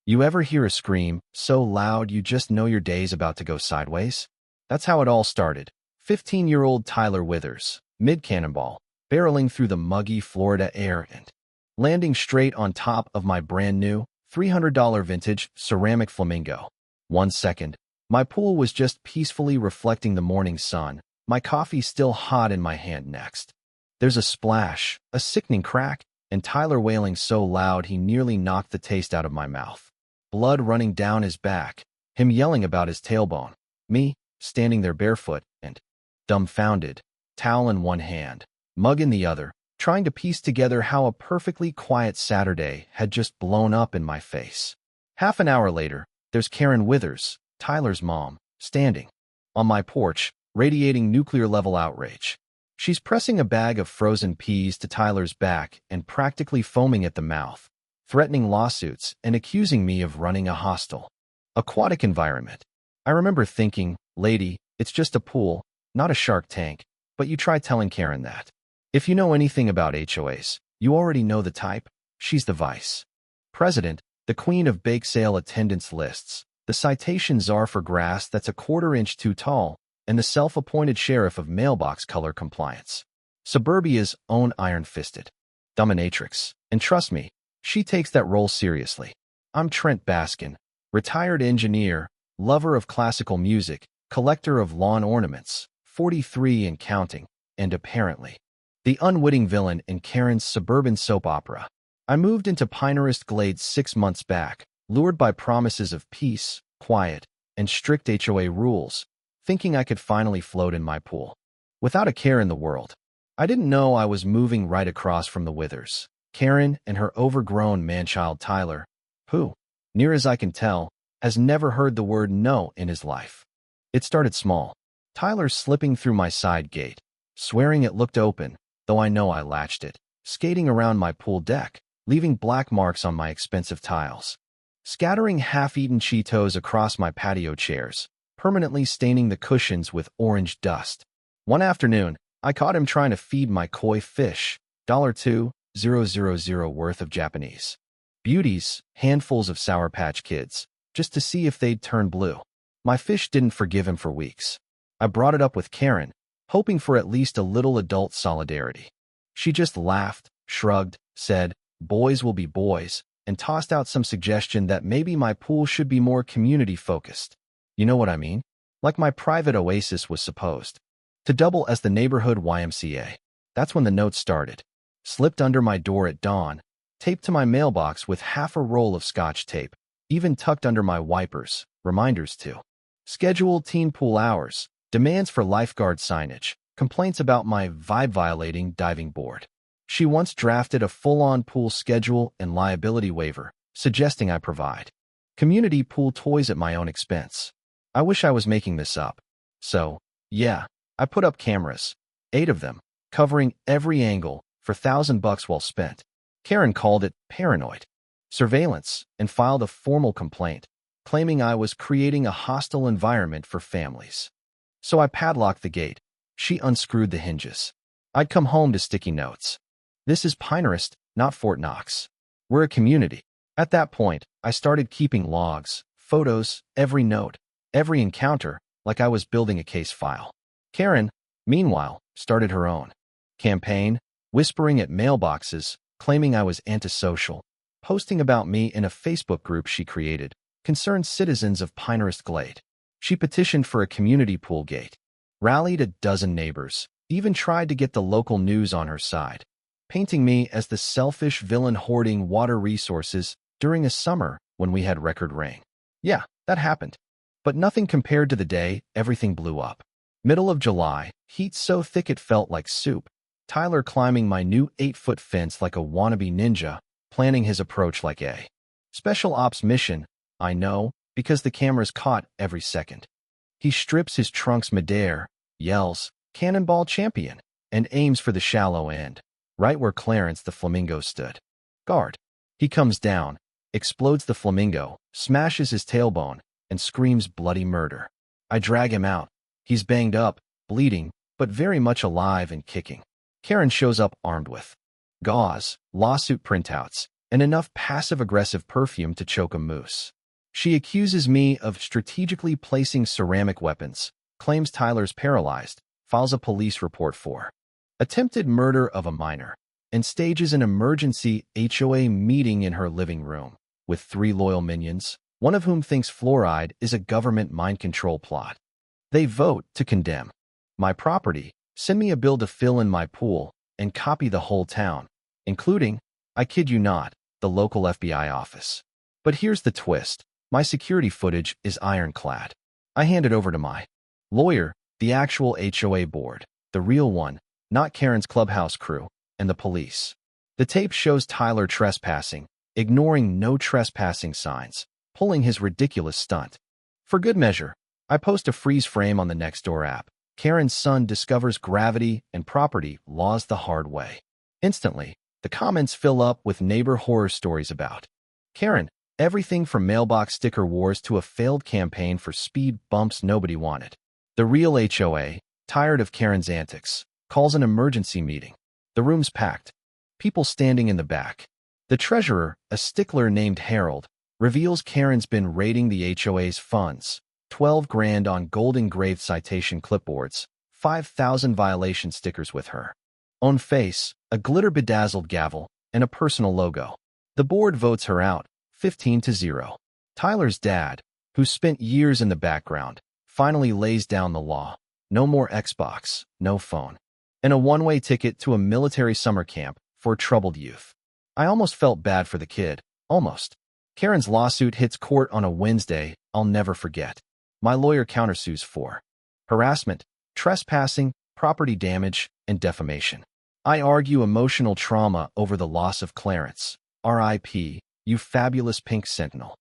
You ever hear a scream so loud you just know your day's about to go sideways? That's how it all started. 15-year-old Tyler Withers, mid-cannonball, barreling through the muggy Florida air and landing straight on top of my brand-new $300 vintage ceramic flamingo. 1 second, my pool was just peacefully reflecting the morning sun, my coffee still hot in my hand. Next, there's a splash, a sickening crack, and Tyler wailing so loud he nearly knocked the taste out of my mouth. Blood running down his back, him yelling about his tailbone, me standing there barefoot and dumbfounded, towel in one hand, mug in the other, trying to piece together how a perfectly quiet Saturday had just blown up in my face. Half an hour later, there's Karen Withers, Tyler's mom, standing on my porch, radiating nuclear-level outrage. She's pressing a bag of frozen peas to Tyler's back and practically foaming at the mouth, threatening lawsuits and accusing me of running a hostile, aquatic environment. I remember thinking, lady, it's just a pool, not a shark tank, but you try telling Karen that. If you know anything about HOAs, you already know the type. She's the vice president, the queen of bake sale attendance lists, the citation czar for grass that's a quarter-inch too tall, and the self-appointed sheriff of mailbox color compliance. Suburbia's own iron-fisted dominatrix. And trust me, she takes that role seriously. I'm Trent Baskin, retired engineer, lover of classical music, collector of lawn ornaments, 43 and counting, and apparently the unwitting villain in Karen's suburban soap opera. I moved into Pinehurst Glades 6 months back, lured by promises of peace, quiet, and strict HOA rules, thinking I could finally float in my pool without a care in the world. I didn't know I was moving right across from the Withers, Karen and her overgrown man-child Tyler, who, near as I can tell, has never heard the word no in his life. It started small. Tyler slipping through my side gate, swearing it looked open, though I know I latched it, skating around my pool deck, leaving black marks on my expensive tiles, scattering half-eaten Cheetos across my patio chairs, permanently staining the cushions with orange dust. One afternoon, I caught him trying to feed my koi fish, $2,000 worth of Japanese beauties, handfuls of Sour Patch Kids, just to see if they'd turn blue. My fish didn't forgive him for weeks. I brought it up with Karen, hoping for at least a little adult solidarity. She just laughed, shrugged, said, boys will be boys, and tossed out some suggestion that maybe my pool should be more community-focused. You know what I mean? Like my private oasis was supposed to double as the neighborhood YMCA. That's when the note started. Slipped under my door at dawn, taped to my mailbox with half a roll of Scotch tape, even tucked under my wipers, reminders to schedule teen pool hours, demands for lifeguard signage, complaints about my vibe-violating diving board. She once drafted a full-on pool schedule and liability waiver, suggesting I provide community pool toys at my own expense. I wish I was making this up. So, yeah, I put up cameras, 8 of them, covering every angle for $1,000 well spent. Karen called it paranoid surveillance and filed a formal complaint, claiming I was creating a hostile environment for families. So I padlocked the gate. She unscrewed the hinges. I'd come home to sticky notes. This is Pinehurst, not Fort Knox. We're a community. At that point, I started keeping logs, photos, every note, every encounter, like I was building a case file. Karen, meanwhile, started her own campaign, whispering at mailboxes, claiming I was antisocial, posting about me in a Facebook group she created, concerned citizens of Pinehurst Glade. She petitioned for a community pool gate, rallied a dozen neighbors, even tried to get the local news on her side, painting me as the selfish villain hoarding water resources during a summer when we had record rain. Yeah, that happened. But nothing compared to the day everything blew up. Middle of July, heat so thick it felt like soup. Tyler climbing my new 8-foot fence like a wannabe ninja, planning his approach like a special ops mission. I know, because the cameras caught every second. He strips his trunks midair, yells, "Cannonball champion," and aims for the shallow end, right where Clarence the flamingo stood. Guard. He comes down, explodes the flamingo, smashes his tailbone, and screams bloody murder. I drag him out. He's banged up, bleeding, but very much alive and kicking. Karen shows up armed with gauze, lawsuit printouts, and enough passive-aggressive perfume to choke a moose. She accuses me of strategically placing ceramic weapons, claims Tyler's paralyzed, files a police report for attempted murder of a minor, and stages an emergency HOA meeting in her living room with 3 loyal minions, one of whom thinks fluoride is a government mind control plot. They vote to condemn my property, send me a bill to fill in my pool, and copy the whole town, including, I kid you not, the local FBI office. But here's the twist. My security footage is ironclad. I hand it over to my lawyer, the actual HOA board, the real one, not Karen's clubhouse crew, and the police. The tape shows Tyler trespassing, ignoring no trespassing signs, pulling his ridiculous stunt. For good measure, I post a freeze frame on the Nextdoor app. Karen's son discovers gravity and property laws the hard way. Instantly, the comments fill up with neighbor horror stories about Karen, everything from mailbox sticker wars to a failed campaign for speed bumps nobody wanted. The real HOA, tired of Karen's antics, calls an emergency meeting. The room's packed. People standing in the back. The treasurer, a stickler named Harold, reveals Karen's been raiding the HOA's funds. 12 grand on gold-engraved citation clipboards, 5,000 violation stickers with her own face, a glitter-bedazzled gavel, and a personal logo. The board votes her out, 15-0. Tyler's dad, who spent years in the background, finally lays down the law. No more Xbox, no phone, and a one-way ticket to a military summer camp for troubled youth. I almost felt bad for the kid, almost. Karen's lawsuit hits court on a Wednesday I'll never forget. My lawyer countersues for harassment, trespassing, property damage, and defamation. I argue emotional trauma over the loss of Clarence. R.I.P., you fabulous pink sentinel.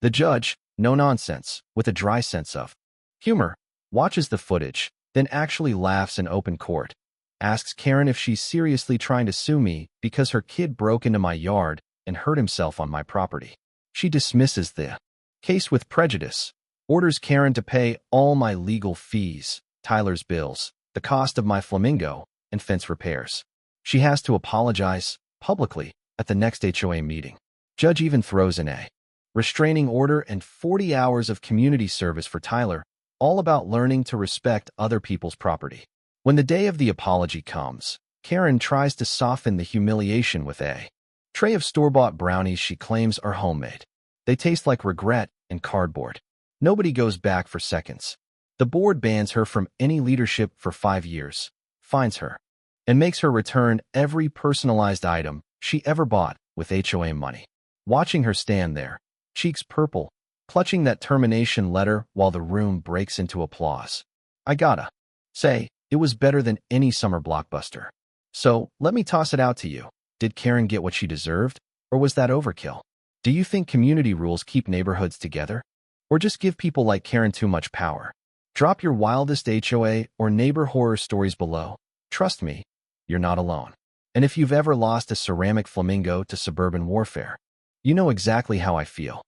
The judge, no nonsense, with a dry sense of humor, watches the footage, then actually laughs in open court, asks Karen if she's seriously trying to sue me because her kid broke into my yard and hurt himself on my property. She dismisses the case with prejudice, orders Karen to pay all my legal fees, Tyler's bills, the cost of my flamingo, and fence repairs. She has to apologize, publicly, at the next HOA meeting. Judge even throws in a restraining order and 40 hours of community service for Tyler, all about learning to respect other people's property. When the day of the apology comes, Karen tries to soften the humiliation with a tray of store-bought brownies she claims are homemade. They taste like regret and cardboard. Nobody goes back for seconds. The board bans her from any leadership for 5 years, fines her, and makes her return every personalized item she ever bought with HOA money. Watching her stand there, cheeks purple, clutching that termination letter while the room breaks into applause. I gotta say, it was better than any summer blockbuster. So, let me toss it out to you. Did Karen get what she deserved, or was that overkill? Do you think community rules keep neighborhoods together, or just give people like Karen too much power? Drop your wildest HOA or neighbor horror stories below. Trust me, you're not alone. And if you've ever lost a ceramic flamingo to suburban warfare, you know exactly how I feel.